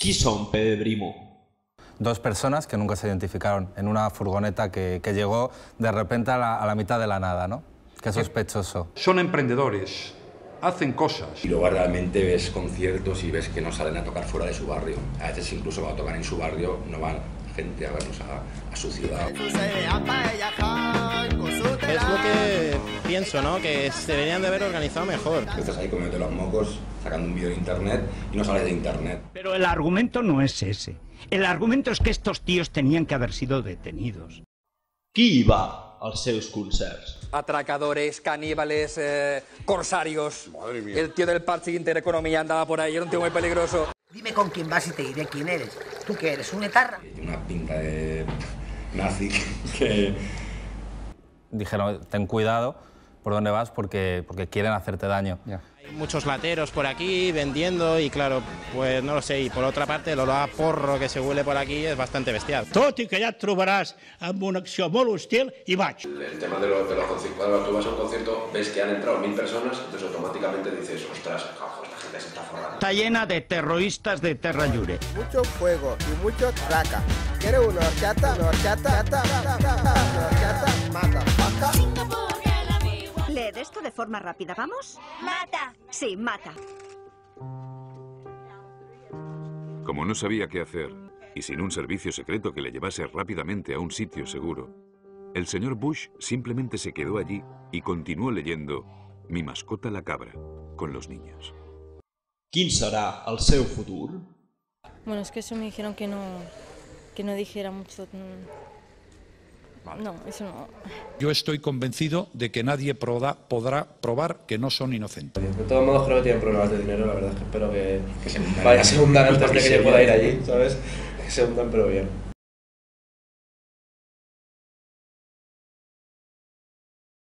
Qui són Pere Brimo? Dos personas que nunca se identificaron en una furgoneta que llegó de repente a la mitad de la nada, ¿no? Qué sospechoso. Son emprendedores, hacen cosas. Y luego realmente ves conciertos y ves que no salen a tocar fuera de su barrio. A veces incluso cuando tocan en su barrio no van gente a verlos a su ciudad. Es lo que pienso, ¿no? Que se deberían de haber organizado mejor. Estás ahí comiéndote los mocos, sacando un vídeo de internet y no sales de internet. Pero el argumento no es ese. El argumento es que estos tíos tenían que haber sido detenidos. Qui hi va als seus concerts? Atracadores, caníbales, corsarios. Madre mía. El tío del Parche Intereconomía andaba por ahí, era un tío muy peligroso. Dime con quién vas y te diré quién eres. ¿Tú qué eres, un etarra? Tiene una pinta de nazi que... Dijeron, ten cuidado por dónde vas porque quieren hacerte daño. Hay muchos lateros por aquí vendiendo y claro, pues no lo sé. Y por otra parte, el olor a porro que se huele por aquí es bastante bestial. Tot i que ja et trobaràs amb una acció molt hostil i vaig. El tema de los conciertos, cuando tú vas a un concierto, ves que han entrado 1000 personas, entonces automáticamente dices, ostras, esta gente se está forrando. Está llena de terroristas de Terra Llure. Mucho fuego y mucho traca. ¿Quiere una horchata? Una horchata, mata. Leed esto de forma rápida, ¿vamos? ¡Mata! Sí, mata. Como no sabía qué hacer, y sin un servicio secreto que le llevase rápidamente a un sitio seguro, el señor Bush simplemente se quedó allí y continuó leyendo Mi mascota la cabra con los niños. Quin serà el seu futur? Bueno, es que eso me dijeron que no dijera mucho. No, eso no. Yo estoy convencido de que nadie podrá probar que no son inocentes. De todos modos creo que tienen problemas de dinero, la verdad es que espero que se hundan antes de que yo pueda ir allí, ¿sabes? Que se hundan pero bien.